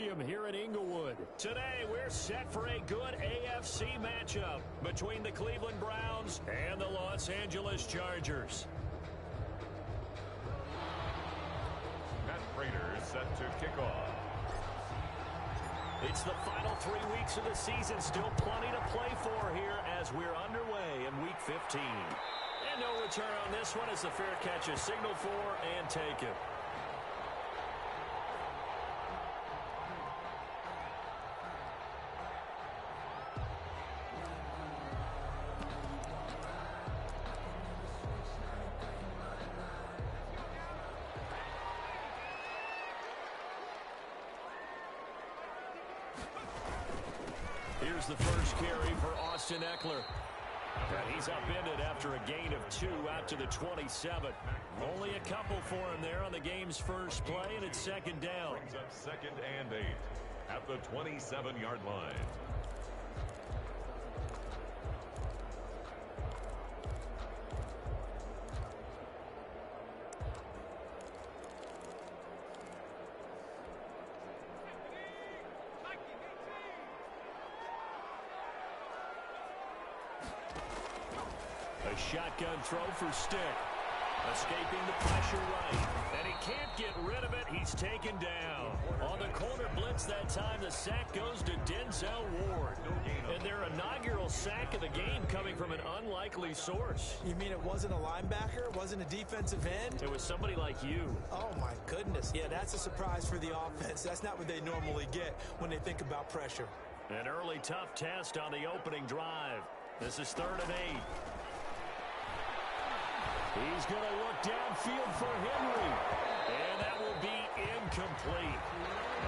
Stadium here in Inglewood. Today, we're set for a good AFC matchup between the Cleveland Browns and the Los Angeles Chargers. Matt Prater is set to kick off. It's the final 3 weeks of the season. Still plenty to play for here as we're underway in Week 15. And no return on this one as the fair catch is signaled for and taken. Here's the first carry for Austin Ekeler. And he's upended after a gain of 2 out to the 27. Only a couple for him there on the game's first play, and it's second down. Brings up 2nd and 8 at the 27-yard line. A shotgun throw for Stick. Escaping the pressure right. And he can't get rid of it. He's taken down. On the corner blitz that time, the sack goes to Denzel Ward. And their inaugural sack of the game coming from an unlikely source. You mean it wasn't a linebacker? It wasn't a defensive end? It was somebody like you. Oh, my goodness. Yeah, that's a surprise for the offense. That's not what they normally get when they think about pressure. An early tough test on the opening drive. This is 3rd and 8. He's going to look downfield for Henry. And that will be incomplete.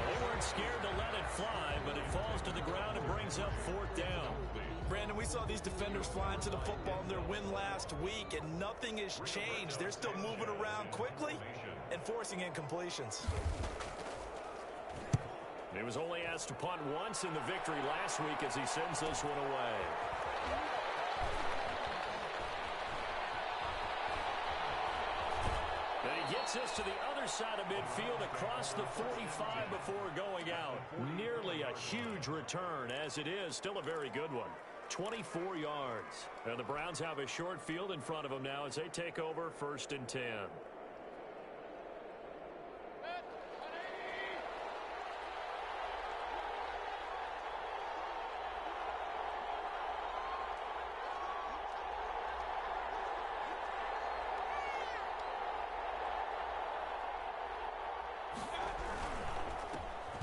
They weren't scared to let it fly, but it falls to the ground and brings up 4th down. Brandon, we saw these defenders flying to the football in their win last week, and nothing has changed. They're still moving around quickly and forcing incompletions. He was only asked to punt once in the victory last week as he sends this one away. And he gets us to the other side of midfield across the 45 before going out. Nearly a huge return, as it is still a very good one. 24 yards. And the Browns have a short field in front of them now as they take over 1st and 10.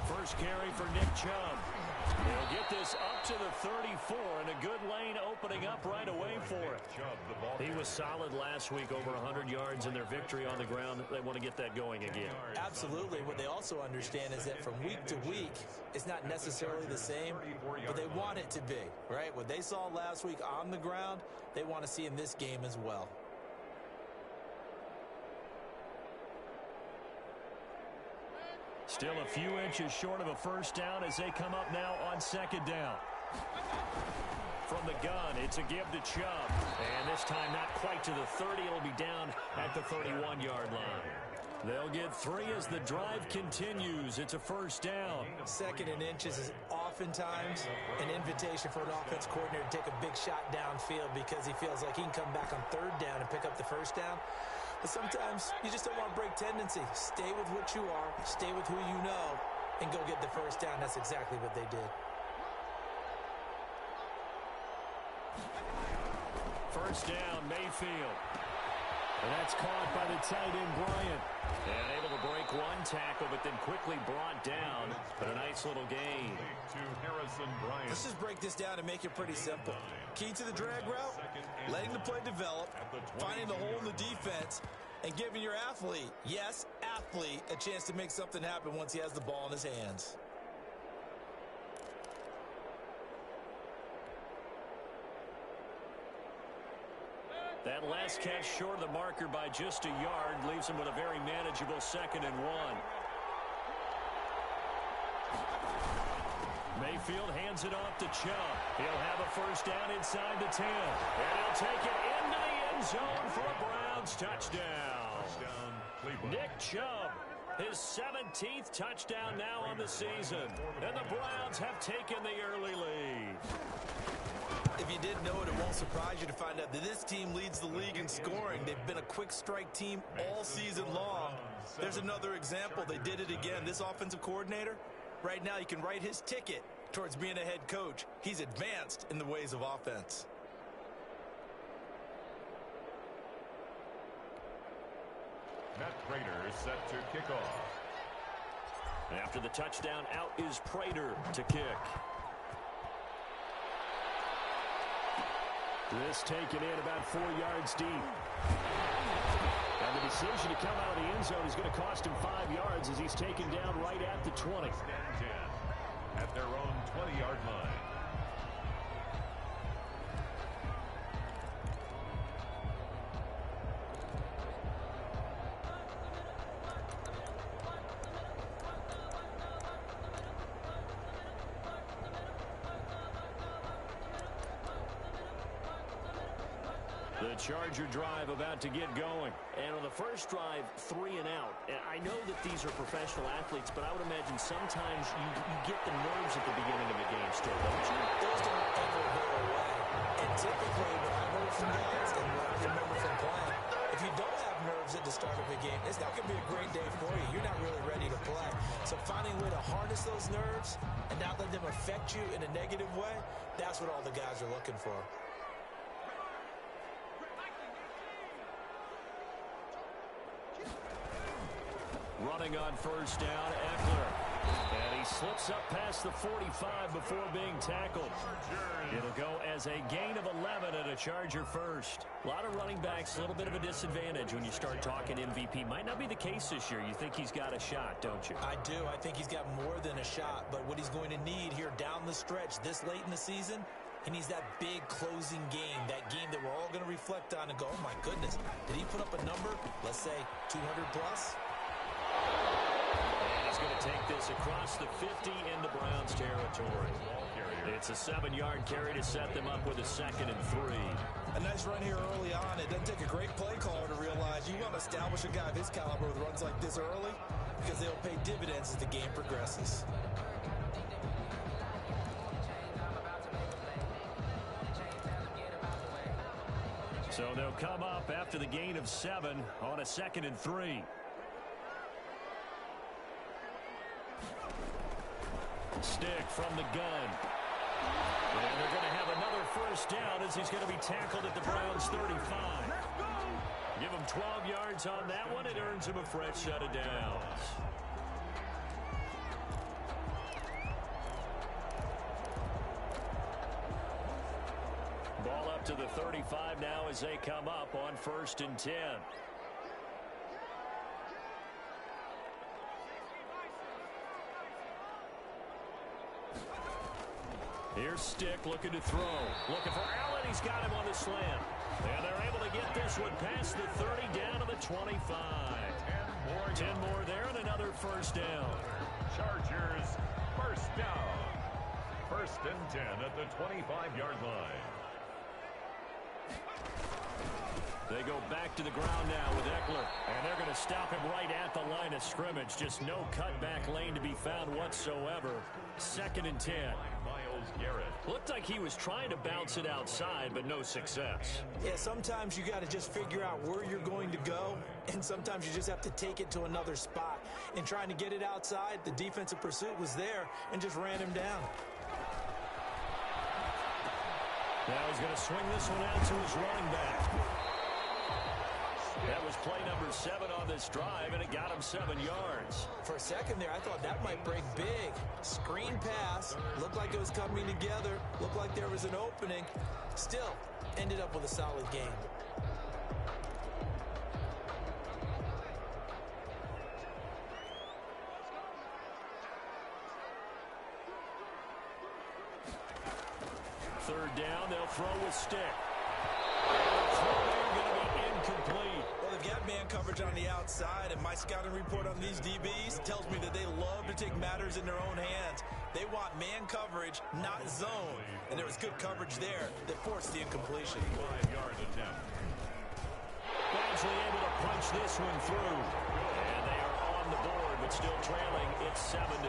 First carry for Nick Chubb. He'll get this up to the 34, and a good lane opening up right away for it. He was solid last week, over 100 yards in their victory on the ground. They want to get that going again. Absolutely. What they also understand is that from week to week, it's not necessarily the same, but they want it to be, right? What they saw last week on the ground, they want to see in this game as well. Still a few inches short of a first down as they come up now on 2nd down. From the gun, it's a give to Chubb. And this time not quite to the 30. It'll be down at the 31-yard line. They'll get 3 as the drive continues. It's a first down. 2nd and inches is oftentimes an invitation for an offense coordinator to take a big shot downfield because he feels like he can come back on 3rd down and pick up the first down. But sometimes you just don't want to break tendency. Stay with what you are, stay with who you know, and go get the first down. That's exactly what they did. First down, Mayfield. And that's caught by the tight end, Bryant. And able to break one tackle, but then quickly brought down. But a nice little gain. To Harrison Bryant. Let's just break this down and make it pretty simple. Key to the drag route, letting the play develop, finding the hole in the defense, and giving your athlete, yes, athlete, a chance to make something happen once he has the ball in his hands. That last catch short of the marker by just a yard leaves him with a very manageable 2nd and 1. Mayfield hands it off to Chubb. He'll have a first down inside the 10. And he'll take it into the end zone for a Browns touchdown. Nick Chubb His 17th touchdown now on the season. And the Browns have taken the early lead. If you didn't know it, it won't surprise you to find out that this team leads the league in scoring. They've been a quick strike team all season long. There's another example. They did it again. This offensive coordinator, right now, you can write his ticket towards being a head coach. He's advanced in the ways of offense. Matt Prater is set to kick off. After the touchdown, out is Prater to kick. This taken in about 4 yards deep. And the decision to come out of the end zone is going to cost him 5 yards as he's taken down right at the 20. At their own 20-yard line. The Charger drive about to get going. And on the first drive, 3 and out. And I know that these are professional athletes, but I would imagine sometimes you get the nerves at the beginning of a game still, don't you? Those don't ever go away. And typically, what I've heard from guys and what I remember from playing, if you don't have nerves at the start of a game, it's not going to be a great day for you. You're not really ready to play. So finding a way to harness those nerves and not let them affect you in a negative way, that's what all the guys are looking for. Running on first down, Eckler. And he slips up past the 45 before being tackled. It'll go as a gain of 11 and a Charger first. A lot of running backs, a little bit of a disadvantage when you start talking MVP. Might not be the case this year. You think he's got a shot, don't you? I do. I think he's got more than a shot. But what he's going to need here down the stretch this late in the season, he needs that big closing game, that game that we're all going to reflect on and go, oh, my goodness, did he put up a number, let's say 200 plus? And he's going to take this across the 50 into Browns territory. It's a 7-yard carry to set them up with a 2nd and 3. A nice run here early on. It doesn't take a great play caller to realize you want to establish a guy of his caliber with runs like this early because they'll pay dividends as the game progresses. So they'll come up after the gain of 7 on a 2nd and 3. Stick from the gun. And they're going to have another first down as he's going to be tackled at the Browns 35. Give him 12 yards on that one. It earns him a fresh set of downs. Ball up to the 35 now as they come up on 1st and 10. Here's Stick looking to throw. Looking for Allen. He's got him on the slant. And they're able to get this one past the 30 down to the 25. 10 more there and another first down. Chargers first down. 1st and 10 at the 25-yard line. They go back to the ground now with Eckler. And they're going to stop him right at the line of scrimmage. Just no cutback lane to be found whatsoever. 2nd and 10. Myles Garrett. Looked like he was trying to bounce it outside, but no success. Yeah, sometimes you got to just figure out where you're going to go, and sometimes you just have to take it to another spot. In trying to get it outside, the defensive pursuit was there and just ran him down. Now he's going to swing this one out to his running back. That was play number 7 on this drive, and it got him 7 yards. For a second there, I thought that might break big. Screen pass. Looked like it was coming together. Looked like there was an opening. Still, ended up with a solid game. Third down, they'll throw with Stick. And the throw there going to be incomplete. Well, they've got man coverage on the outside, and my scouting report on these DBs tells me that they love to take matters in their own hands. They want man coverage, not zone. And there was good coverage there that forced the incompletion. 5-yard attempt. Badgley able to punch this one through. And they are on the board but still trailing. It's 7-3.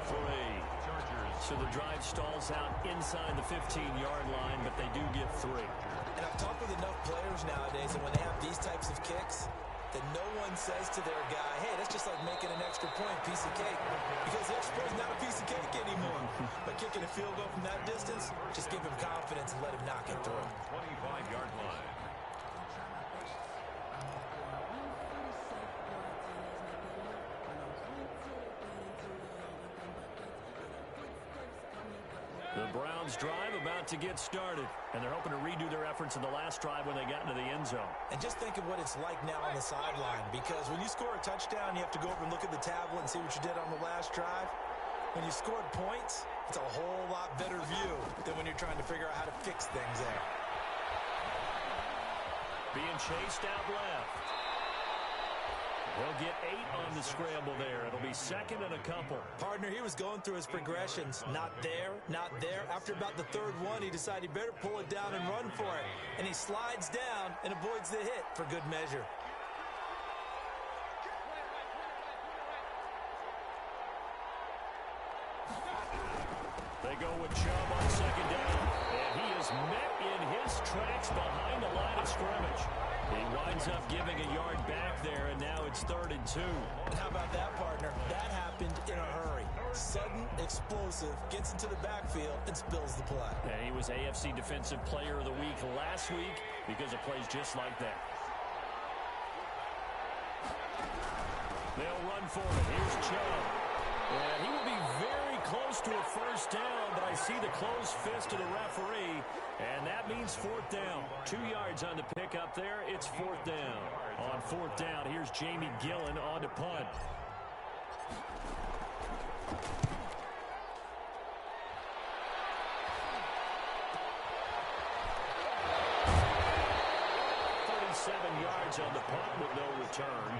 So the drive stalls out inside the 15-yard line, but they do get 3. And I've talked with enough players nowadays, and when they have these types of kicks, that no one says to their guy, hey, that's just like making an extra point, piece of cake. Because the extra point is not a piece of cake anymore. But kicking a field goal from that distance, just give him confidence and let him knock it through. 25-yard line. The Browns drive about to get started, and they're hoping to redo their efforts in the last drive when they got into the end zone. And just think of what it's like now on the sideline, because when you score a touchdown, you have to go over and look at the tablet and see what you did on the last drive. When you scored points, it's a whole lot better view than when you're trying to figure out how to fix things there. Being chased out left. They'll get 8 on the scramble there. It'll be second and a couple. Partner, he was going through his progressions. Not there, not there. After about the third one, he decided he better pull it down and run for it. And he slides down and avoids the hit for good measure. They go with Chubb on second down. And he is met in his tracks behind the line of scrimmage. He winds up giving a yard back there, and now it's 3rd and 2. And how about that, partner? That happened in a hurry. Sudden, explosive, gets into the backfield, and spills the play. And he was AFC Defensive Player of the Week last week because of plays just like that. They'll run for it. Here's Chubb. And he will be very close to a first down, but I see the closed fist of the referee, and that means 4th down. 2 yards on the pickup there. It's 4th down. On 4th down, here's Jamie Gillen on to punt. Yards on the punt with no return,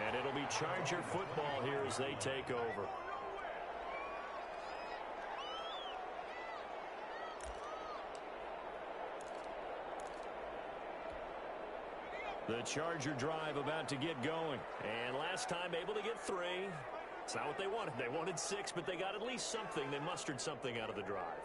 and it'll be Charger football here as they take over. The Charger drive about to get going, and last time able to get 3. It's not what they wanted. They wanted 6, but they got at least something. They mustered something out of the drive.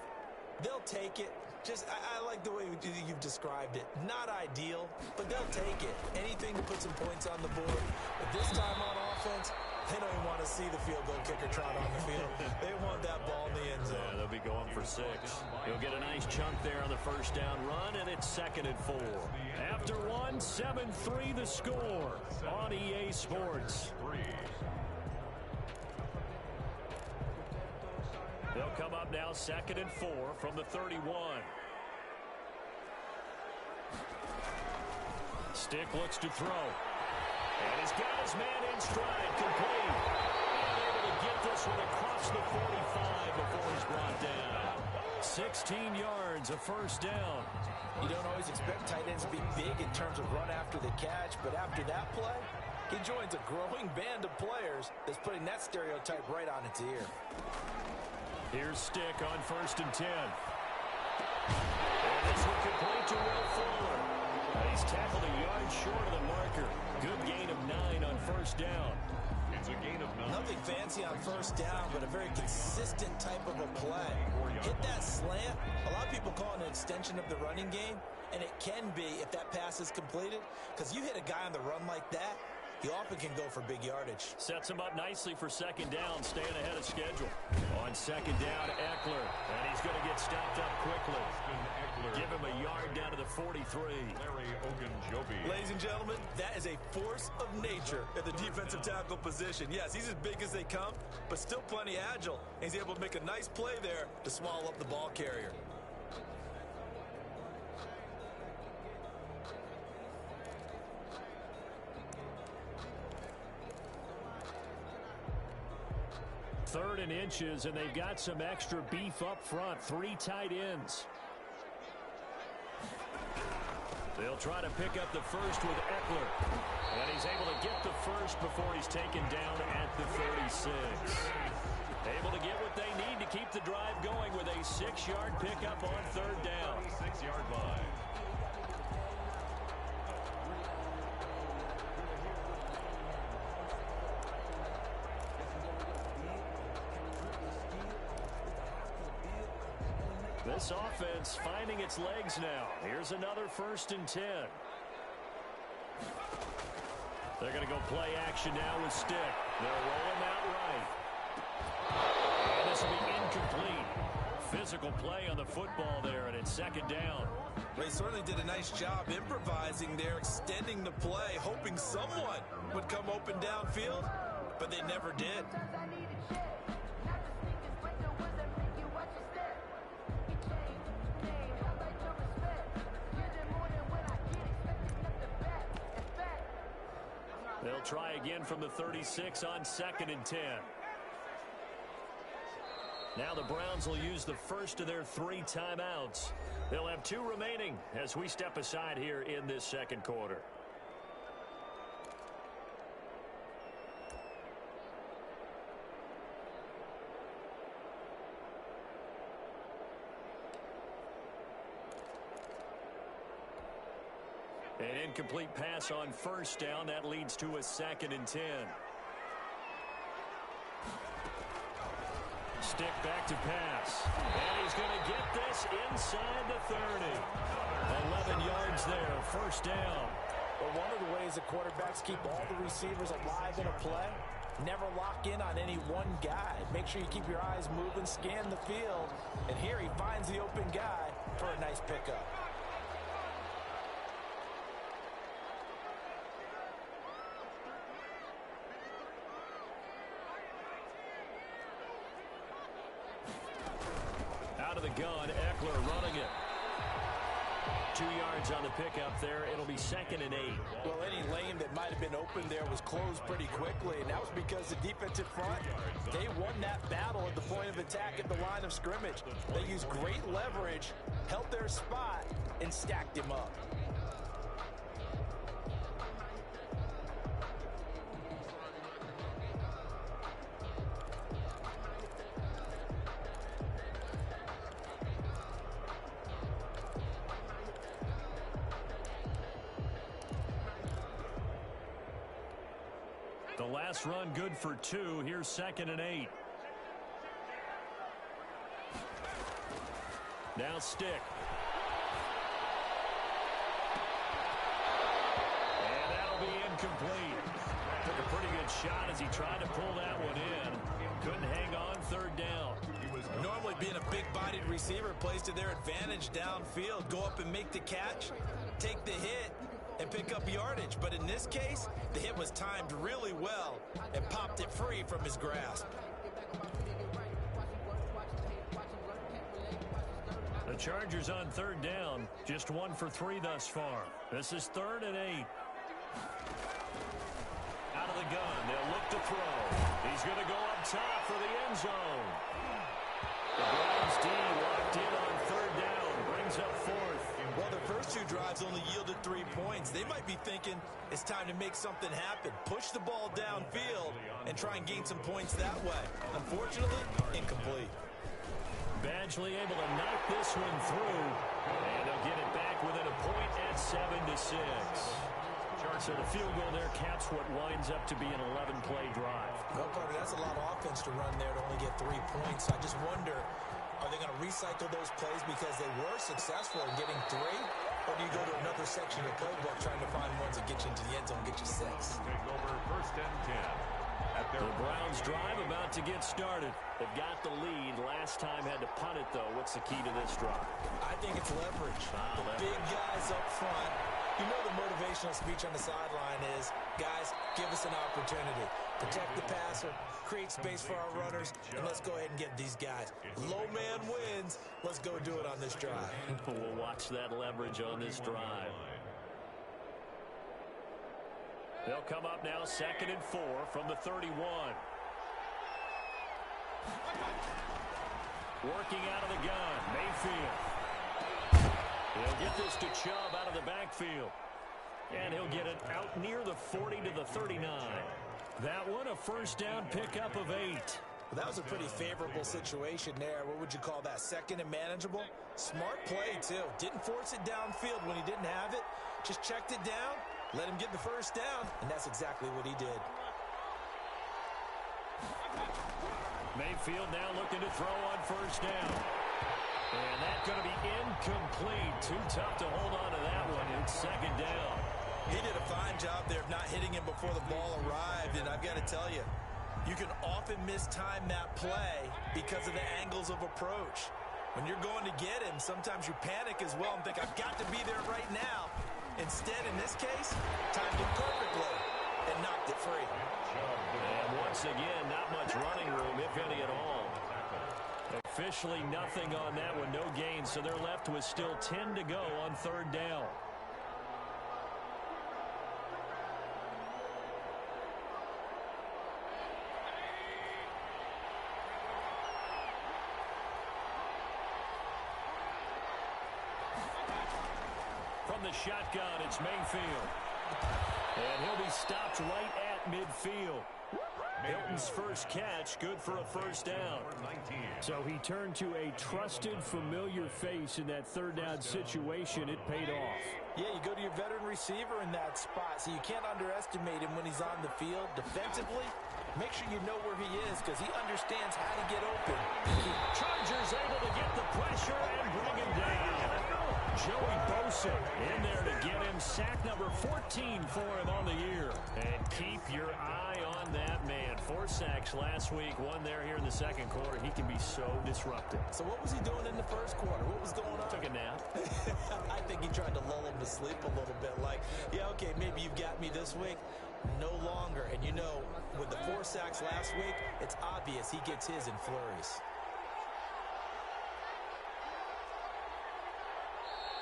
They'll take it. I like the way you've described it. Not ideal, but they'll take it. Anything to put some points on the board. But this time on offense, they don't even want to see the field goal kicker trot on the field. They want that ball in the end zone. Yeah, they'll be going for 6. He'll get a nice chunk there on the first down run, and it's 2nd and 4. After 1, 7-3 the score on EA Sports. They'll come up now 2nd and 4 from the 31. Stick looks to throw. And he's got his man in stride, complete. And able to get this one across the 45 before he's brought down. 16 yards, a first down. You don't always expect tight ends to be big in terms of run after the catch, but after that play, he joins a growing band of players that's putting that stereotype right on its ear. Here's Stick on 1st and 10. And this one complete to Will Fuller. He's tackled a yard short of the marker. Good gain of 9 on first down. It's a gain of 9. Nothing fancy on first down, but a very consistent type of a play. Hit that slant. A lot of people call it an extension of the running game, and it can be if that pass is completed, because you hit a guy on the run like that, he often can go for big yardage. Sets him up nicely for second down, staying ahead of schedule. On second down, Eckler, and he's going to get stopped up quickly. Give him a yard down to the 43. Larry Ogunjobi. Ladies and gentlemen, that is a force of nature at the defensive tackle position. Yes, he's as big as they come, but still plenty agile. And he's able to make a nice play there to swallow up the ball carrier. Third and inches, and they've got some extra beef up front. 3 tight ends. They'll try to pick up the first with Eckler. And he's able to get the first before he's taken down at the 36. Able to get what they need to keep the drive going with a 6-yard pickup on third down. 6-yard line. This offense finding its legs now. Here's another 1st and 10. They're going to go play action now with Stick. They'll roll him out right. And this will be incomplete. Physical play on the football there, and it's 2nd down. They certainly did a nice job improvising there, extending the play, hoping someone would come open downfield, but they never did. They'll try again from the 36 on 2nd and 10. Now the Browns will use the first of their 3 timeouts. They'll have 2 remaining as we step aside here in this 2nd quarter. An incomplete pass on 1st down. That leads to a 2nd and 10. Stick back to pass. And he's going to get this inside the 30. 11 yards there, 1st down. Well, one of the ways that quarterbacks keep all the receivers alive in a play, never lock in on any one guy. Make sure you keep your eyes moving, scan the field. And here he finds the open guy for a nice pickup. Out of the gun, Eckler running it. 2 yards on the pickup there. It'll be 2nd and 8. Well, any lane that might have been open there was closed pretty quickly, and that was because the defensive front, they won that battle at the point of attack at the line of scrimmage. They used great leverage, held their spot, and stacked him up. The last run good for 2. Here's 2nd and 8. Now Stick. And that'll be incomplete. Took a pretty good shot as he tried to pull that one in. Couldn't hang on 3rd down. Normally being a big-bodied receiver plays to their advantage downfield. Go up and make the catch, take the hit, and pick up yardage. But in this case, the hit was timed really well and popped it free from his grasp. The Chargers on 3rd down, just 1 for 3 thus far. This is 3rd and 8. Out of the gun, they'll look to throw. He's going to go up top for the end zone. The Browns D locked in on 3rd down, brings up 4th. Well, their first 2 drives only yielded 3 points. They might be thinking it's time to make something happen. Push the ball downfield and try and gain some points that way. Unfortunately, incomplete. Badgley able to knock this one through, and they'll get it back within a point at 7-6. So the field goal there caps what winds up to be an 11-play drive. Well, Carter, that's a lot of offense to run there to only get 3 points. I just wonder, are they going to recycle those plays because they were successful in getting 3? Or do you go to another section of the playbook trying to find ones that get you into the end zone and get you 6? Take over 1st and 10. The Browns drive about to get started. They've got the lead. Last time had to punt it, though. What's the key to this drive? I think it's leverage. Leverage. Big guys up front. You know the motivational speech on the sideline is, guys, give us an opportunity. Protect the passer, create space for our runners, and let's go ahead and get these guys. Low man wins. Let's go do it on this drive. We'll watch that leverage on this drive. They'll come up now 2nd and 4 from the 31. Working out of the gun, Mayfield. He'll get this to Chubb out of the backfield. And he'll get it out near the 40 to the 39. That one a 1st down pickup of 8. Well, that was a pretty favorable situation there. What would you call that? 2nd and manageable? Smart play, too. Didn't force it downfield when he didn't have it. Just checked it down, let him get the 1st down, and that's exactly what he did. Mayfield now looking to throw on 1st down. And that going to be incomplete. Too tough to hold on to that one. It's second down. He did a fine job there of not hitting him before the ball arrived, and I've got to tell you, you can often mistime that play because of the angles of approach. When you're going to get him, sometimes you panic as well and think, I've got to be there right now. Instead, in this case, timed it perfectly and knocked it free. And once again, not much running room, if any at all. Officially nothing on that one, no gain, so they're left with still 10 to go on third down. From the shotgun, it's Mayfield. And he'll be stopped right at midfield. Hilton's first catch, good for a first down. So he turned to a trusted, familiar face in that third down situation. It paid off. Yeah, you go to your veteran receiver in that spot, so you can't underestimate him when he's on the field. Defensively, make sure you know where he is because he understands how to get open. Chargers able to get the pressure and bring him down. Joey Bosa in there to get him. Sack number 14 for him on the year. And keep your eye on that man. 4 sacks last week, 1 there here in the second quarter. He can be so disruptive. So what was he doing in the first quarter? What was going on? Took a nap. I think he tried to lull him to sleep a little bit. Like, yeah, okay, maybe you've got me this week. No longer. And you know, with the 4 sacks last week, it's obvious he gets his in flurries.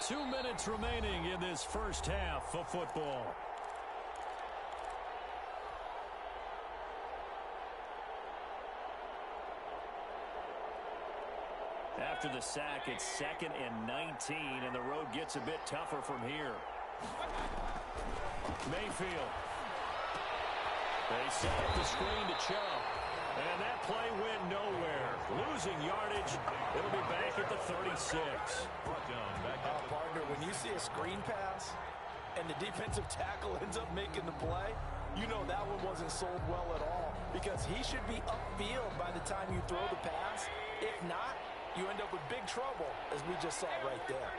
2 minutes remaining in this first half of football. After the sack, it's 2nd and 19, and the road gets a bit tougher from here. Mayfield. They set up the screen to Chubb. And that play went nowhere. Losing yardage. It'll be back at the 36. Partner, when you see a screen pass and the defensive tackle ends up making the play, you know that one wasn't sold well at all because he should be upfield by the time you throw the pass. If not, you end up with big trouble, as we just saw right there.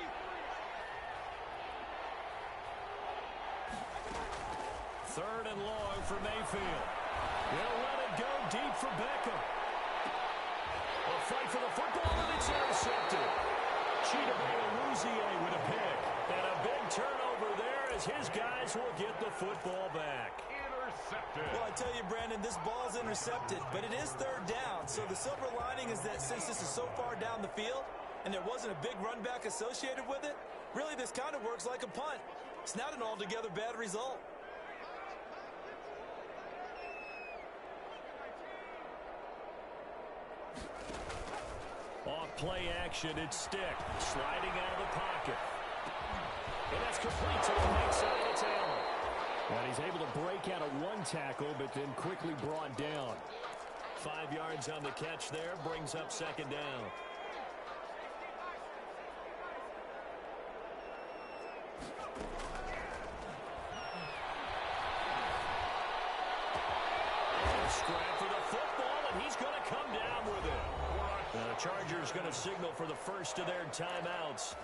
Third and long for Mayfield. They'll let it go deep for Beckham. A fight for the football, and it's intercepted. Chidobe Awuzie with a pick. And a big turnover there as his guys will get the football back. Intercepted. Well, I tell you, Brandon, this ball's intercepted, but it is third down. So the silver lining is that since this is so far down the field and there wasn't a big run back associated with it, really this kind of works like a punt. It's not an altogether bad result. Off play action, it's Stick. Sliding out of the pocket. And that's complete to the right side of Taylor. And he's able to break out of 1 tackle, but then quickly brought down. 5 yards on the catch there, brings up 2nd down. Scrap for the football, and he's going to come down with it. The Chargers going to signal for the first of their timeouts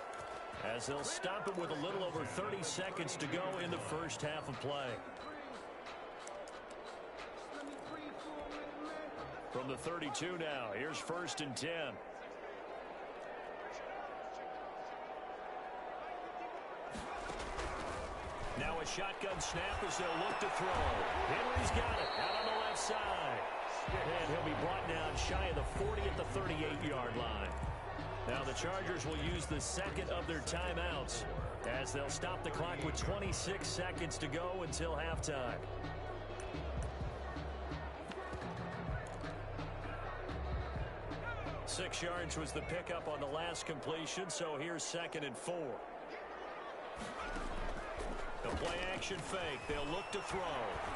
as they'll stop it with a little over 30 seconds to go in the first half of play. From the 32 now, here's 1st and 10. Now a shotgun snap as they'll look to throw. Henry's got it out on the left side. And he'll be brought down shy of the 40 at the 38-yard line. Now the Chargers will use the second of their timeouts as they'll stop the clock with 26 seconds to go until halftime. Six yards was the pickup on the last completion, so here's 2nd and 4. The play action fake. They'll look to throw.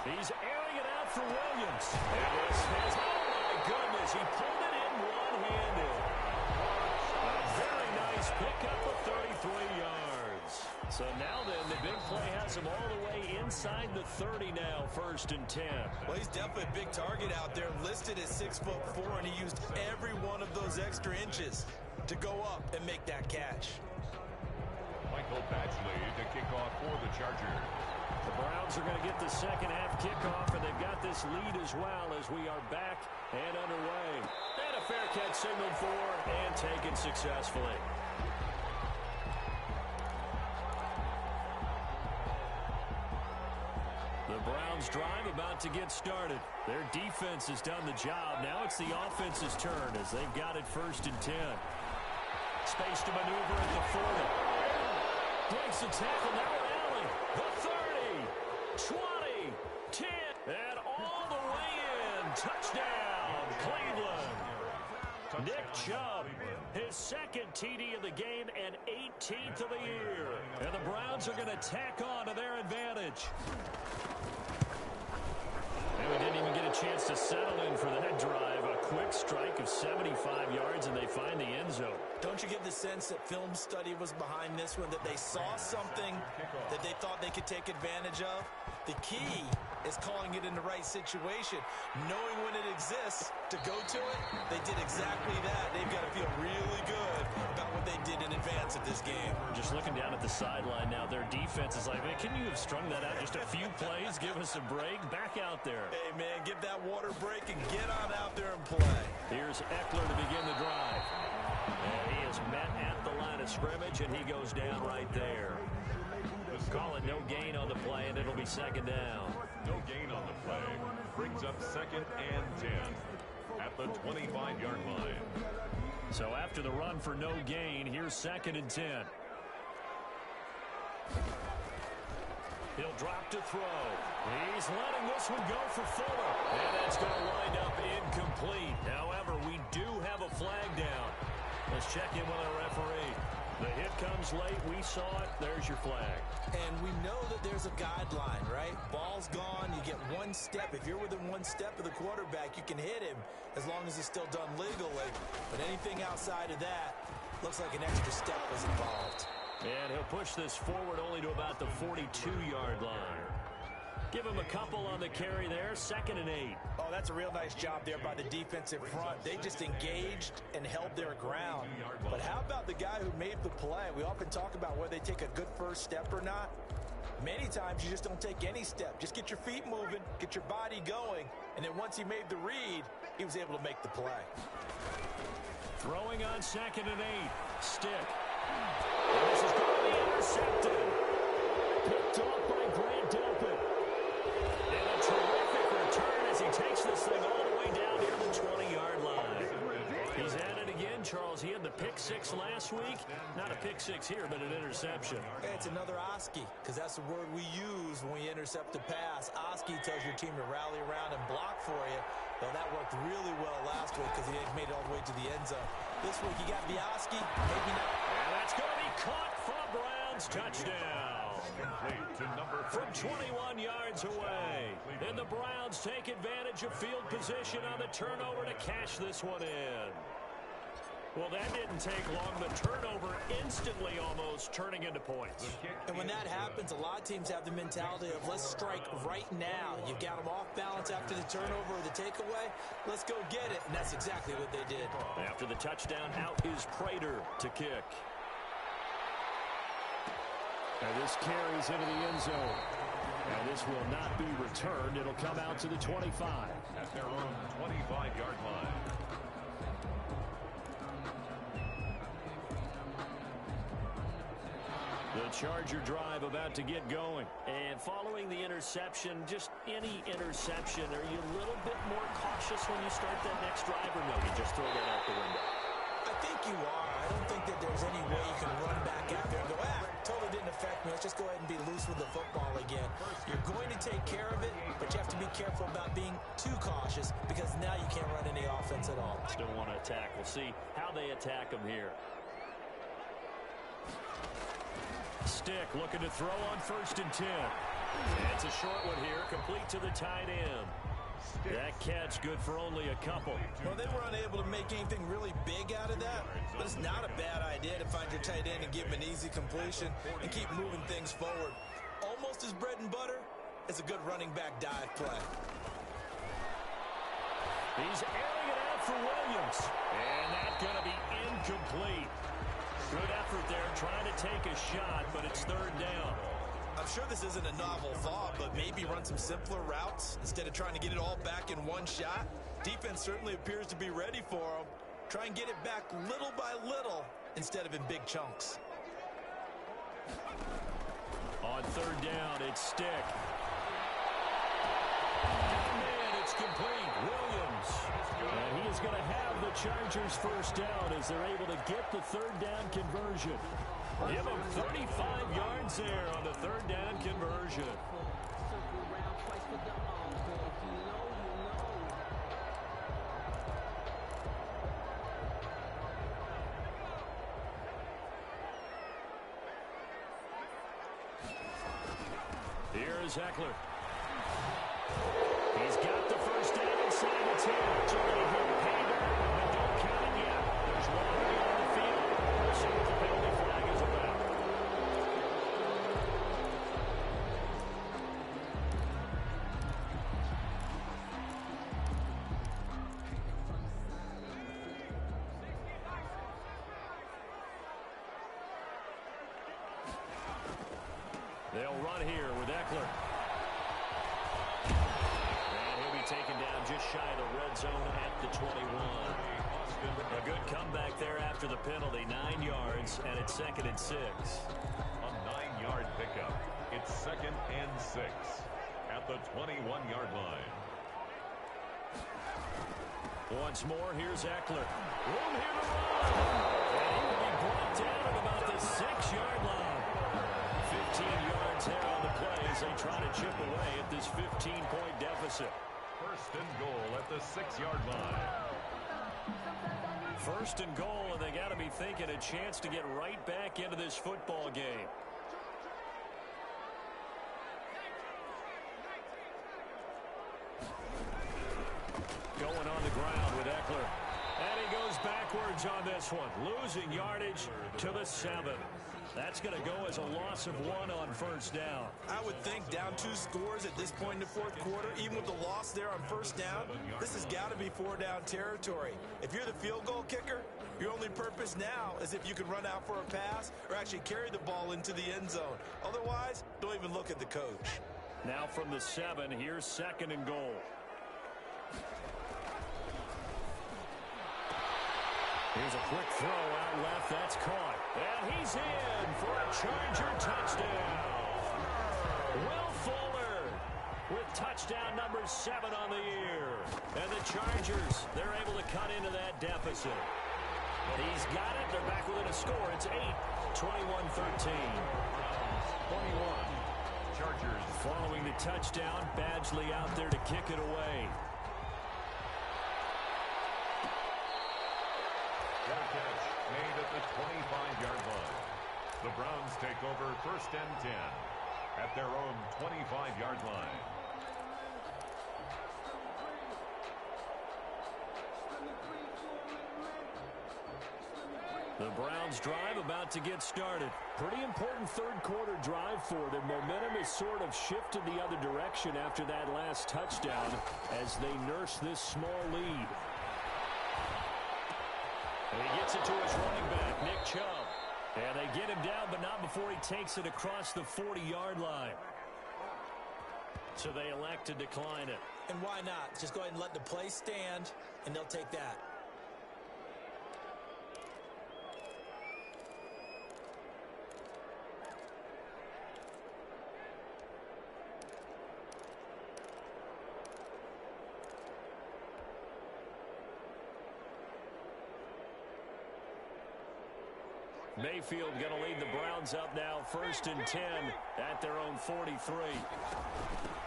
He's airing it out for Williams. And this is, oh my goodness, he pulled it in one-handed. A very nice pickup of 33 yards. So now then, the big play has him all the way inside the 30 now, 1st and 10. Well, he's definitely a big target out there, listed at 6'4", and he used every one of those extra inches. to go up and make that catch. Michael Badgley to kick off for the Chargers. The Browns are going to get the second half kickoff, and they've got this lead as well as we are back and underway. And a fair catch signaled for and taken successfully. The Browns drive about to get started. Their defense has done the job. Now it's the offense's turn as they've got it 1st and 10. Space to maneuver at the 40. Breaks the tackle. Now Allen. The 30. 20. 10. And all the way in. Touchdown, Cleveland. Nick Chubb, his 2nd TD of the game and 18th of the year. And the Browns are going to tack on to their advantage. And we didn't even get a chance to settle in for that drive. A quick strike of 75 yards, and they find the end zone. Don't you get the sense that film study was behind this one, that they saw something that they thought they could take advantage of? The key is calling it in the right situation, knowing when it exists to go to it. They did exactly that. They've got to feel really good about what they did in advance of this game. Just looking down at the sideline now, their defense is like, man, can you have strung that out just a few plays? Give us a break. Back out there. Hey, man, give that water break and get on out there and play. Here's Eckler to begin the drive. And he is met at the line of scrimmage, and he goes down right there. Call it no gain on the play, and it'll be 2nd down. No gain on the play. Brings up 2nd and 10 at the 25-yard line. So after the run for no gain, here's 2nd and 10. He'll drop to throw. He's letting this one go for Fuller. And that's going to wind up incomplete. However, we do have a flag down. Let's check in with our referee. The hit comes late. We saw it. There's your flag. And we know that there's a guideline, right? Ball's gone. You get 1 step. If you're within 1 step of the quarterback, you can hit him as long as it's still done legally. But anything outside of that looks like an extra step was involved. And he'll push this forward only to about the 42-yard line. Give him a couple on the carry there. 2nd and 8. Oh, that's a real nice job there by the defensive front. They just engaged and held their ground. But how about the guy who made the play? We often talk about whether they take a good first step or not. Many times you just don't take any step. Just get your feet moving, get your body going, and then once he made the read, he was able to make the play. Throwing on 2nd and 8. Stick. And this is going to be intercepted. Picked off by Grant Delpit. And a terrific return as he takes this thing all the way down near the 20-yard line. He's at it again, Charles. He had the pick 6 last week. Not a pick 6 here, but an interception. Hey, it's another Oski, because that's the word we use when we intercept a pass. Oski tells your team to rally around and block for you. Well, that worked really well last week because he made it all the way to the end zone. This week, you got Bioski, maybe not. And that's going to be caught for a Browns touchdown. From 21 yards away. And the Browns take advantage of field position on the turnover to cash this one in. Well, that didn't take long. The turnover instantly almost turning into points. And when that happens, a lot of teams have the mentality of let's strike right now. You've got them off balance after the turnover or the takeaway. Let's go get it. And that's exactly what they did. After the touchdown, out is Prater to kick. And this carries into the end zone. And this will not be returned. It'll come out to the 25. At their own 25-yard line. The Charger drive about to get going. And following the interception, just any interception, are you a little bit more cautious when you start that next drive, or no, you just throw that out the window? I think you are. I don't think that there's any way you can run back out there and go, totally didn't affect me. Let's just go ahead and be loose with the football again. You're going to take care of it, but you have to be careful about being too cautious because now you can't run any offense at all. Still want to attack. We'll see how they attack them here. Stick looking to throw on 1st and 10. And it's a short one here, complete to the tight end. That catch good for only a couple. Well, they were unable to make anything really big out of that, but it's not a bad idea to find your tight end and give him an easy completion and keep moving things forward. Almost as bread and butter as a good running back dive play. He's airing it out for Williams. And that's going to be incomplete. Good effort there trying to take a shot, but it's third down. I'm sure this isn't a novel thought, but maybe run some simpler routes instead of trying to get it all back in one shot. Defense certainly appears to be ready for them. Try and get it back little by little instead of in big chunks. On third down, it's Stick. And it's complete. Williams. And he is going to have the Chargers first down as they're able to get the third down conversion. Give them 35 yards there on the third down conversion. Here's Eckler. He's got the first down inside the 10. It's already hit Hager, but don't count it yet. There's one on the field. We'll see what the penalty flag is about. They'll run here with Eckler. And he'll be taken down just shy of the red zone at the 21. A good comeback there after the penalty. 9 yards, and it's 2nd and 6. A 9-yard pickup. It's 2nd and 6 at the 21-yard line. Once more, here's Eckler. Room here to run. And he will be brought down at about the 6-yard line. 15 yards there on the play as they try to chip away at this 15-point deficit. First and goal at the 6-yard line. First and goal, and they got to be thinking a chance to get right back into this football game. Going on the ground with Eckler. And he goes backwards on this one. Losing yardage to the 7. That's going to go as a loss of 1 on first down. I would think down 2 scores at this point in the fourth quarter, even with the loss there on first down, this has got to be 4-down territory. If you're the field goal kicker, your only purpose now is if you can run out for a pass or actually carry the ball into the end zone. Otherwise, don't even look at the coach. Now from the 7, here's 2nd and goal. Here's a quick throw out left. That's caught. And he's in for a Charger touchdown. Will Fuller with touchdown number 7 on the year. And the Chargers, they're able to cut into that deficit. And he's got it. They're back within a score. It's 8, 21-13. 21. Chargers. Following the touchdown, Badgley out there to kick it away. Catch made at the 25-yard line. The Browns take over first and 10 at their own 25-yard line. The Browns drive about to get started. Pretty important third quarter drive for them. Momentum has sort of shifted the other direction after that last touchdown as they nurse this small lead. And he gets it to his running back, Nick Chubb. And they get him down, but not before he takes it across the 40-yard line. So they elect to decline it. And why not? Just go ahead and let the play stand, and they'll take that. Mayfield going to lead the Browns up now, 1st and 10 at their own 43.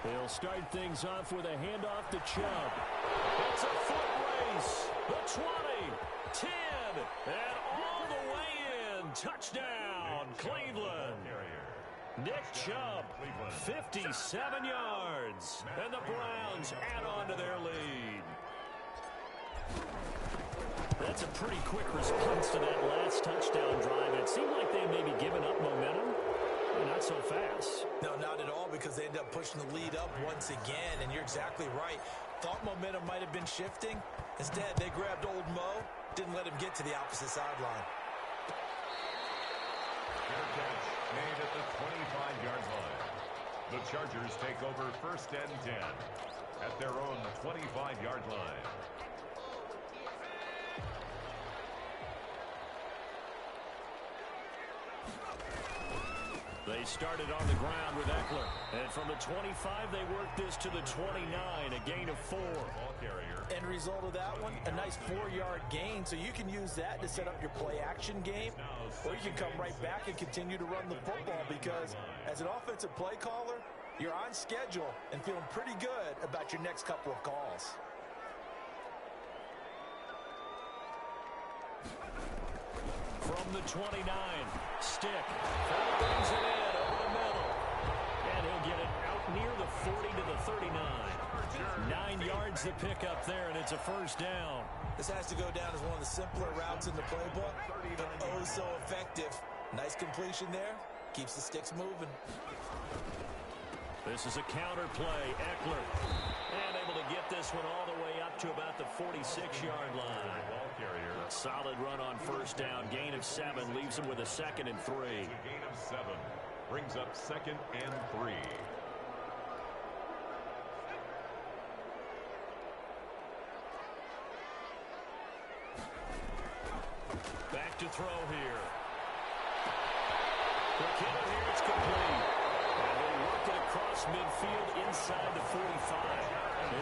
They'll start things off with a handoff to Chubb. It's a foot race. The 20, 10, and all the way in. Touchdown, Cleveland. Nick Chubb, 57 yards. And the Browns add on to their lead. That's a pretty quick response to that last touchdown drive. It seemed like they maybe given up momentum. Not so fast. No, not at all, because they end up pushing the lead up once again, and you're exactly right. Thought momentum might have been shifting. Instead, they grabbed old Mo, didn't let him get to the opposite sideline. Fair catch made at the 25-yard line. The Chargers take over 1st and 10 at their own 25-yard line. They started on the ground with Eckler. And from the 25, they worked this to the 29, a gain of 4. Ball carrier. End result of that one, a nice 4-yard gain, so you can use that to set up your play-action game, or you can come right back and continue to run the football because as an offensive play caller, you're on schedule and feeling pretty good about your next couple of calls. From the 29, Stick brings it in over the middle. And he'll get it out near the 40 to the 39. 9 yards to pick up there, and it's a first down. This has to go down as one of the simpler routes in the playbook, but oh so effective. Nice completion there. Keeps the sticks moving. This is a counter play. Eckler. And able to get this one all the way up to about the 46-yard line. Ball carrier. A solid run on first down. Gain of 7 leaves him with a 2nd and 3. A gain of 7 brings up 2nd and 3. Back to throw here. Quick hitter here. It's complete. And they work it across midfield inside the 45.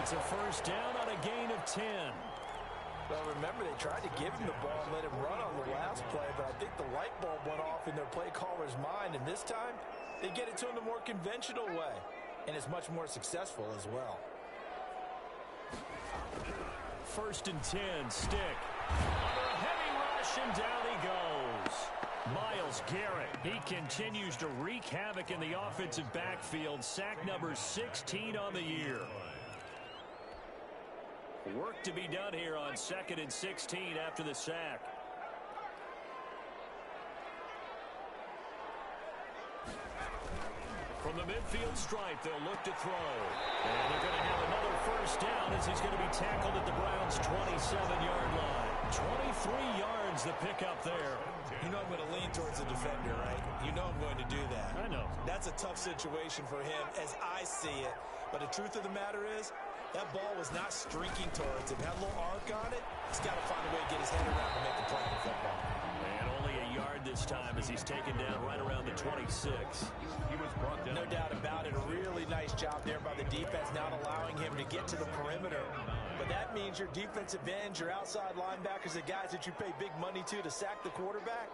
It's a first down on a gain of 10. Well, remember, they tried to give him the ball and let him run on the last play, but I think the light bulb went off in their play caller's mind, and this time they get it to him the more conventional way, and it's much more successful as well. 1st and 10, Stick. Under a heavy rush, and down he goes. Myles Garrett, he continues to wreak havoc in the offensive backfield. Sack number 16 on the year. Work to be done here on 2nd and 16 after the sack. From the midfield stripe, they'll look to throw. And they're going to have another first down as he's going to be tackled at the Browns' 27-yard line. 23 yards the pickup there. You know I'm going to lean towards the defender, right? You know I'm going to do that. I know. That's a tough situation for him as I see it. But the truth of the matter is, that ball was not streaking towards him. Had a little arc on it. He's got to find a way to get his head around to make the play in football. And only a yard this time as he's taken down right around the 26. He was brought down. No doubt about it. A really nice job there by the defense, not allowing him to get to the perimeter. But that means your defensive ends, your outside linebackers, the guys that you pay big money to sack the quarterback,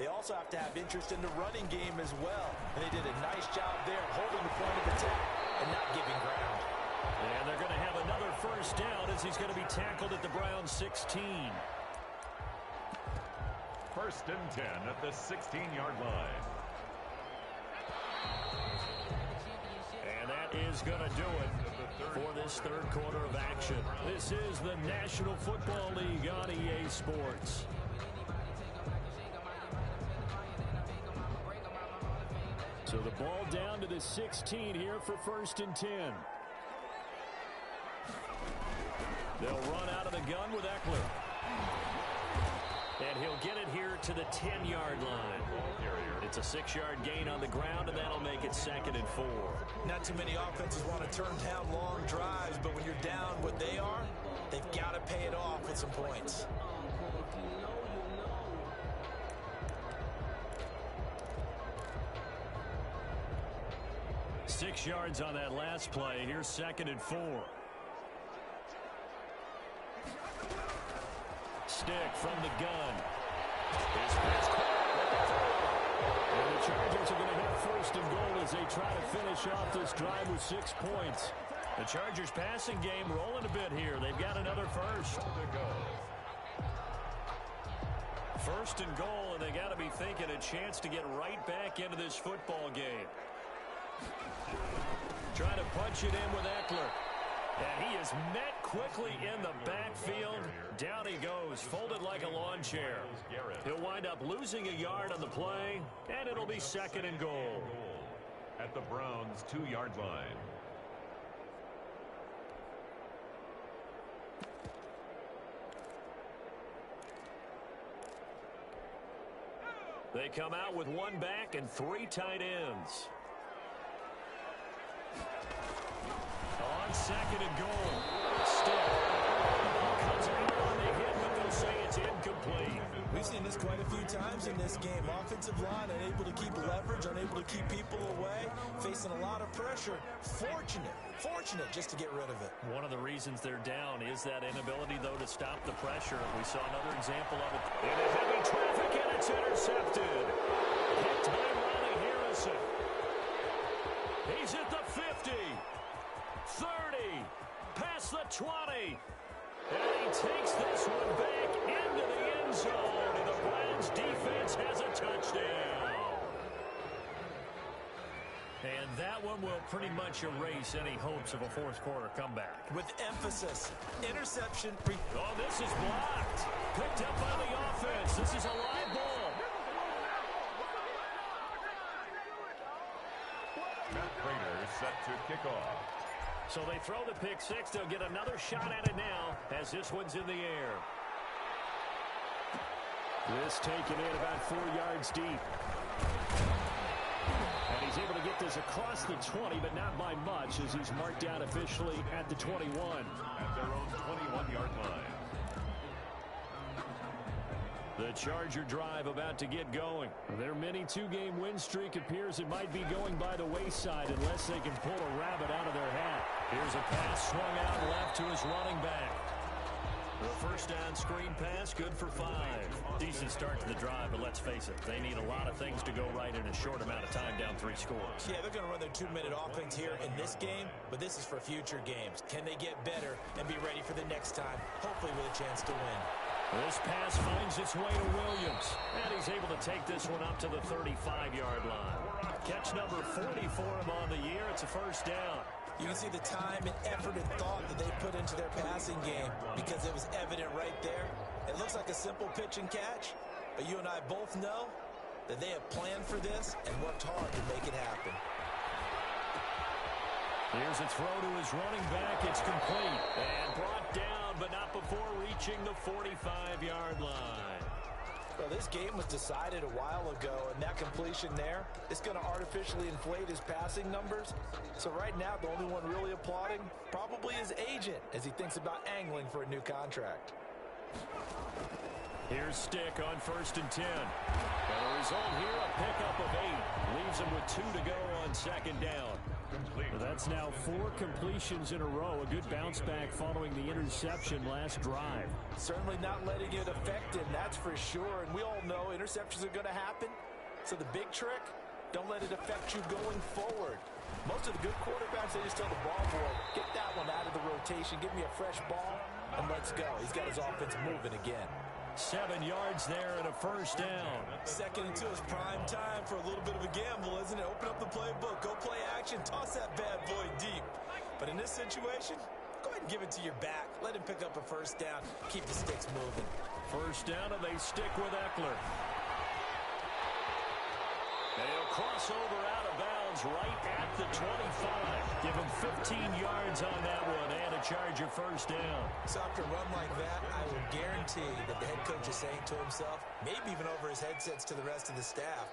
they also have to have interest in the running game as well. And they did a nice job there holding the point of attack and not giving ground. And they're going to have another first down as he's going to be tackled at the Browns' 16. 1st and 10 at the 16-yard line. And that is going to do it for this third quarter of action. This is the National Football League on EA Sports. So the ball down to the 16 here for 1st and 10. They'll run out of the gun with Eckler. And he'll get it here to the 10-yard line. It's a 6-yard gain on the ground, and that'll make it 2nd and 4. Not too many offenses want to turn down long drives, but when you're down what they are, they've got to pay it off with some points. Six yards on that last play. Here's 2nd and 4. Stick from the gun. His pass and the Chargers are going to have 1st and goal as they try to finish off this drive with 6 points. The Chargers passing game rolling a bit here. They've got another first. 1st and goal, and they got to be thinking a chance to get right back into this football game. Trying to punch it in with Eckler. And he is met quickly in the backfield. Down he goes, folded like a lawn chair. He'll wind up losing a yard on the play, and it'll be 2nd and goal. at the Browns' 2-yard line. They come out with one back and 3 tight ends. On 2nd and goal. Still. Comes out on the hit, but they'll say it's incomplete. We've seen this quite a few times in this game. Offensive line unable to keep leverage, unable to keep people away, facing a lot of pressure. Fortunate just to get rid of it. One of the reasons they're down is that inability, though, to stop the pressure. We saw another example of it. Into heavy traffic, and it's intercepted. Hit by Ronnie Harrison. He's at the 50. 30. Past the 20. And he takes this one back into the end zone. And the Browns defense has a touchdown. And that one will pretty much erase any hopes of a fourth-quarter comeback. With emphasis. Interception. Oh, this is blocked. Picked up by the offense. This is a live ball. Matt Prater set to kick off. So they throw the pick six. They'll get another shot at it now as this one's in the air. This taken in about 4 yards deep. And he's able to get this across the 20, but not by much as he's marked out officially at the 21. At their own 21-yard line. The Charger drive about to get going. Their mini 2-game win streak appears it might be going by the wayside unless they can pull a rabbit out of their hat. Here's a pass swung out left to his running back. The first down screen pass, good for 5. Decent start to the drive, but let's face it, they need a lot of things to go right in a short amount of time, down 3 scores. Yeah, they're going to run their 2-minute offense here in this game, but this is for future games. Can they get better and be ready for the next time, hopefully with a chance to win? This pass finds its way to Williams, and he's able to take this one up to the 35-yard line. Catch number 40 for him on the year. It's a first down. You can see the time and effort and thought that they put into their passing game because it was evident right there. It looks like a simple pitch and catch, but you and I both know that they have planned for this and worked hard to make it happen. Here's a throw to his running back. It's complete and brought down, but not before reaching the 45-yard line. Well, this game was decided a while ago, and that completion there is going to artificially inflate his passing numbers. So right now, the only one really applauding probably his agent as he thinks about angling for a new contract. Here's Stick on 1st and 10. And the result here, a pickup of 8. Leaves him with 2 to go on 2nd down. That's now 4 completions in a row. A good bounce back following the interception last drive. Certainly not letting it affect him, that's for sure. And we all know interceptions are going to happen. So the big trick, don't let it affect you going forward. Most of the good quarterbacks, they just tell the ball boy, get that one out of the rotation, give me a fresh ball, and let's go. He's got his offense moving again. 7 yards there and a first down. 2nd and 2 is prime time for a little bit of a gamble, isn't it? Open up the playbook, go play action, toss that bad boy deep. But in this situation, go ahead and give it to your back. Let him pick up a first down, keep the sticks moving. First down, and they stick with Eckler. And he'll cross over out of bounds right at the 25. Give him 15 yards on that one and a Charger first down. So after a run like that, I will guarantee that the head coach is saying to himself, maybe even over his headsets to the rest of the staff,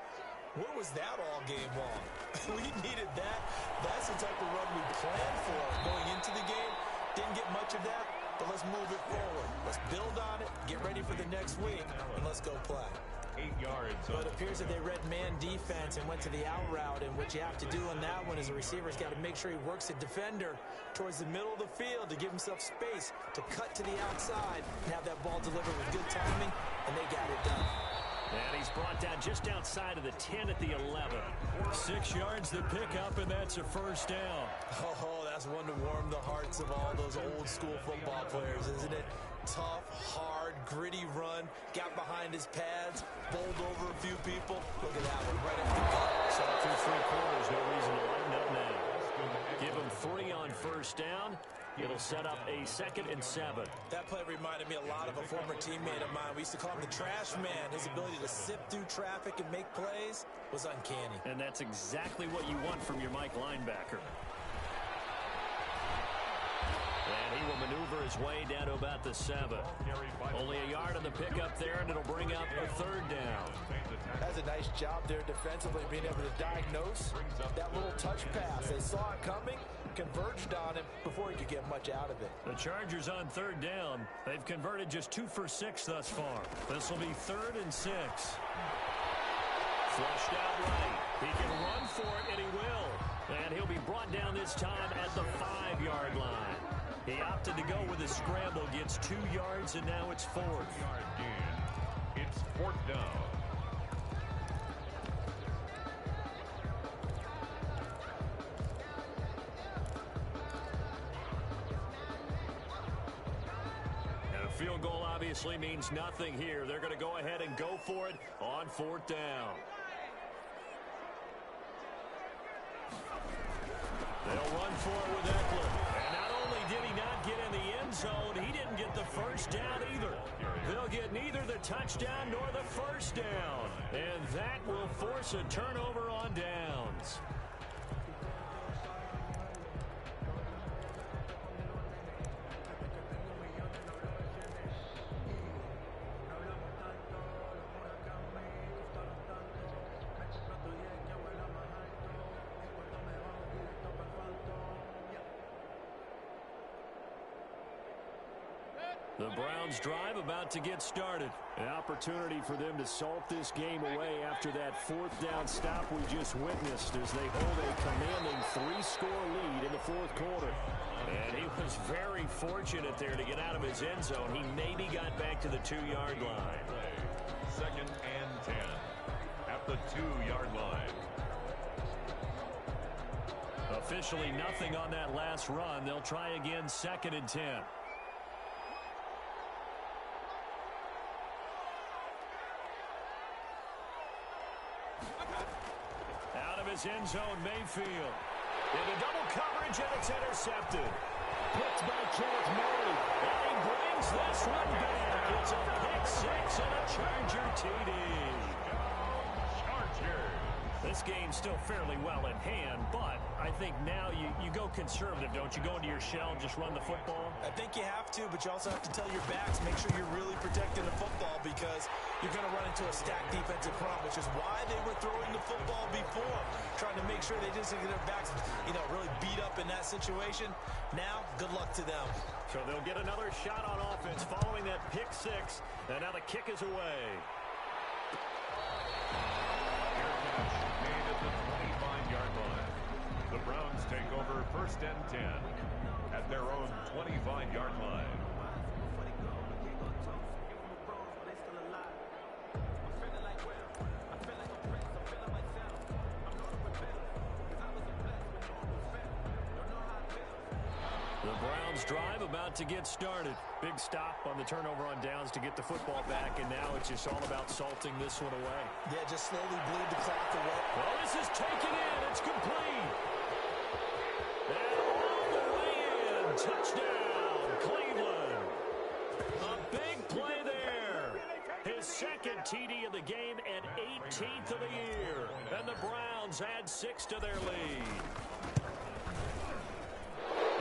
where was that all game long? We needed that. That's the type of run we planned for going into the game. Didn't get much of that, but let's move it forward. Let's build on it, get ready for the next week, and let's go play. 8 yards. But it appears that they read man defense and went to the out route, and what you have to do on that one is the receiver's got to make sure he works the defender towards the middle of the field to give himself space to cut to the outside and have that ball delivered with good timing, and they got it done. And he's brought down just outside of the 10 at the 11. 6 yards to pick up, and that's a first down. Oh, that's one to warm the hearts of all those old school football players, isn't it? Tough, hard, gritty run, got behind his pads, bowled over a few people. Look at that one, right at the gut. So through 3 quarters, no reason to lighten up now. Give him 3 on first down. It'll set up a 2nd and 7. That play reminded me a lot of a former teammate of mine. We used to call him the trash man. His ability to sift through traffic and make plays was uncanny. And that's exactly what you want from your Mike linebacker. And he will maneuver his way down to about the 7. Only a yard on the pickup there, and it'll bring up a 3rd down. That's a nice job there defensively, being able to diagnose that little touch pass. They saw it coming, converged on him before he could get much out of it. The Chargers on 3rd down. They've converted just 2 for 6 thus far. This will be 3rd and 6. Flushed out right. He can run for it, and he will. And he'll be brought down this time at the 5-yard line. He opted to go with a scramble, gets 2 yards, and now it's 4th. Yard gain. It's 4th down. And a field goal obviously means nothing here. They're going to go ahead and go for it on 4th down. They'll run for it with Eckler. And not only did he not get in the end zone, he didn't get the 1st down either. They'll get neither the touchdown nor the 1st down. And that will force a turnover on downs. The Browns drive about to get started. An opportunity for them to salt this game away after that 4th down stop we just witnessed as they hold a commanding 3-score lead in the 4th quarter. And he was very fortunate there to get out of his end zone. He maybe got back to the 2-yard line. 2nd and 10 at the 2-yard line. Officially nothing on that last run. They'll try again 2nd and 10. His end zone, Mayfield. Into double coverage, and it's intercepted. Picked by Kenneth Murray. And he brings this one back. It's a pick 6 and a Charger TD. Chargers. This game's still fairly well in hand, but I think now you go conservative, don't you? Go into your shell, just run the football? I think you have to, but you also have to tell your backs, make sure you're really protecting the football because you're going to run into a stacked defensive front, which is why they were throwing the football before, trying to make sure they didn't get their backs, really beat up in that situation. Now, good luck to them. So they'll get another shot on offense following that pick 6, and now the kick is away. Made at the 25-yard line. The Browns take over 1st and 10 at their own 25-yard line. The Browns drive about to get started. Big stop on the turnover on downs to get the football back, and now it's just all about salting this one away. Yeah, just slowly bleed the clock away. Well, this is taken in. It's complete. And all the way in. Touchdown, Cleveland. A big play there. His 2nd TD of the game and 18th of the year. And the Browns add 6 to their lead.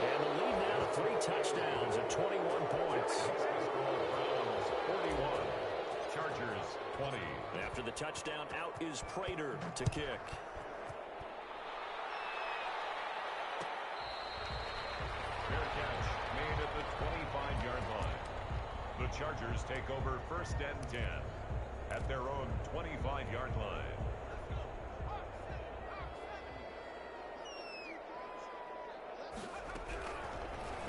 And the lead now to 3 touchdowns at 21 points. Browns 41, Chargers 20. After the touchdown, out is Prater to kick. Fair catch made at the 25-yard line. The Chargers take over 1st and 10 at their own 25-yard line.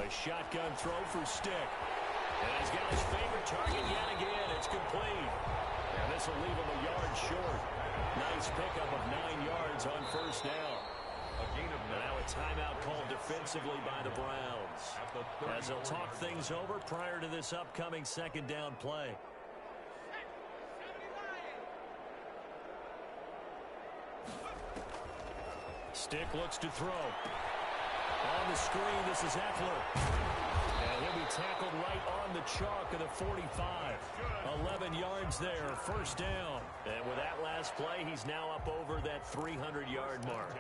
A shotgun throw for Stick. And he's got his favorite target yet again. It's complete. And this will leave him a yard short. Nice pickup of 9 yards on 1st down. A gain of 9. Now a timeout called defensively by the Browns, as they'll talk things over prior to this upcoming 2nd down play. Stick looks to throw. On the screen, this is Eckler. And he'll be tackled right on the chalk of the 45. 11 yards there, first down. And with that last play, he's now up over that 300-yard mark.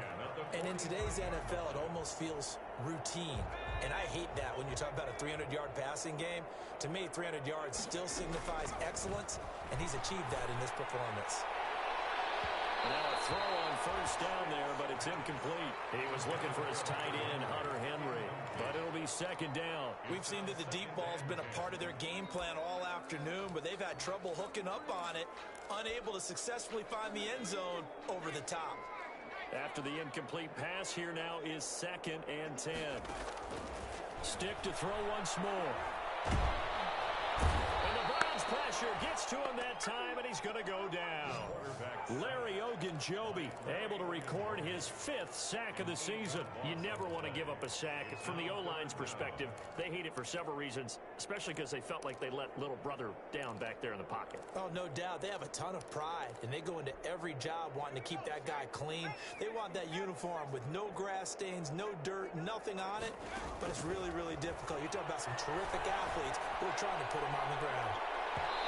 And in today's NFL, it almost feels routine. And I hate that when you talk about a 300-yard passing game. To me, 300 yards still signifies excellence, and he's achieved that in this performance. Now a throw on first down there, but it's incomplete. He was looking for his tight end, Hunter Henry, but it'll be second down. We've seen that the deep ball's been a part of their game plan all afternoon, but they've had trouble hooking up on it, unable to successfully find the end zone over the top. After the incomplete pass, here now is 2nd and 10. Stick to throw once more. And the Browns pressure gets to him that time, and he's going to go down. Larry Ogunjobi able to record his 5th sack of the season. You never want to give up a sack. From the O-line's perspective, they hate it for several reasons, especially because they felt like they let little brother down back there in the pocket. Oh, no doubt. They have a ton of pride, and they go into every job wanting to keep that guy clean. They want that uniform with no grass stains, no dirt, nothing on it, but it's really, really difficult. You're talking about some terrific athletes who are trying to put him on the ground.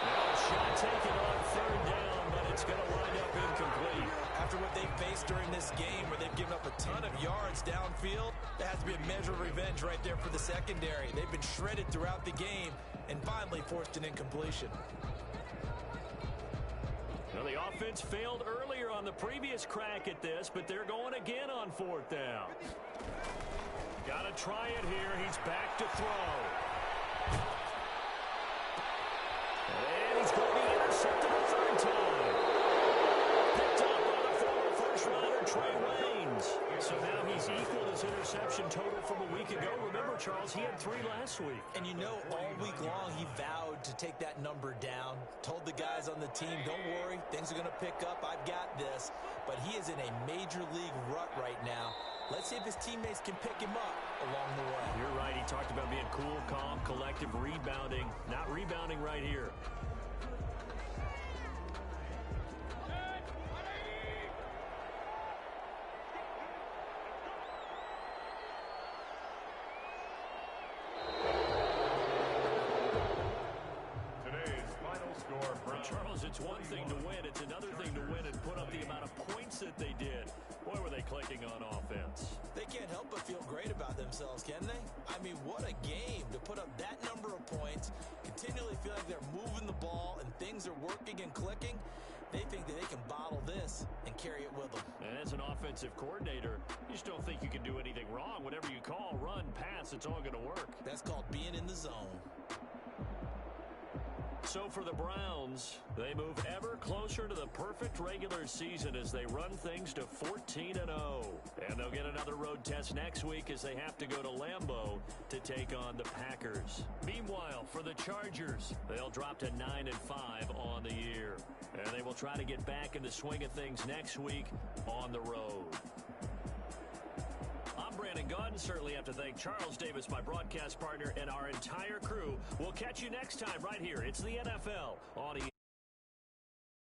Well, a shot taken on 3rd down, but it's going to wind up incomplete. After what they faced during this game where they've given up a ton of yards downfield, there has to be a measure of revenge right there for the secondary. They've been shredded throughout the game and finally forced an incompletion. Well, the offense failed earlier on the previous crack at this, but they're going again on 4th down. Got to try it here. He's back to throw. And he's going to be intercepted a 3rd time. Picked up by the former first-rounder Trey Waynes. So now he's equaled his interception total from a week ago. Remember, Charles, he had 3 last week. And you know, all week long he vowed to take that number down. Told the guys on the team, don't worry, things are going to pick up. I've got this. But he is in a major league rut right now. Let's see if his teammates can pick him up along the way. You're right. He talked about being cool, calm, collective, rebounding. Not rebounding right here. Today's final score, Charles, it's one thing to win. It's another thing to win and put up the amount of points that they did. Boy, were they clicking on offense. They can't help but feel great about themselves, can they? I mean, what a game to put up that number of points, continually feel like they're moving the ball and things are working and clicking. They think that they can bottle this and carry it with them. And as an offensive coordinator, you just don't think you can do anything wrong. Whatever you call, run, pass, it's all going to work. That's called being in the zone. So for the Browns, they move ever closer to the perfect regular season as they run things to 14-0. And they'll get another road test next week as they have to go to Lambeau to take on the Packers. Meanwhile, for the Chargers, they'll drop to 9-5 on the year. And they will try to get back in the swing of things next week on the road. I'm Brandon Gaudin. Certainly have to thank Charles Davis, my broadcast partner, and our entire crew. We'll catch you next time right here. It's the NFL on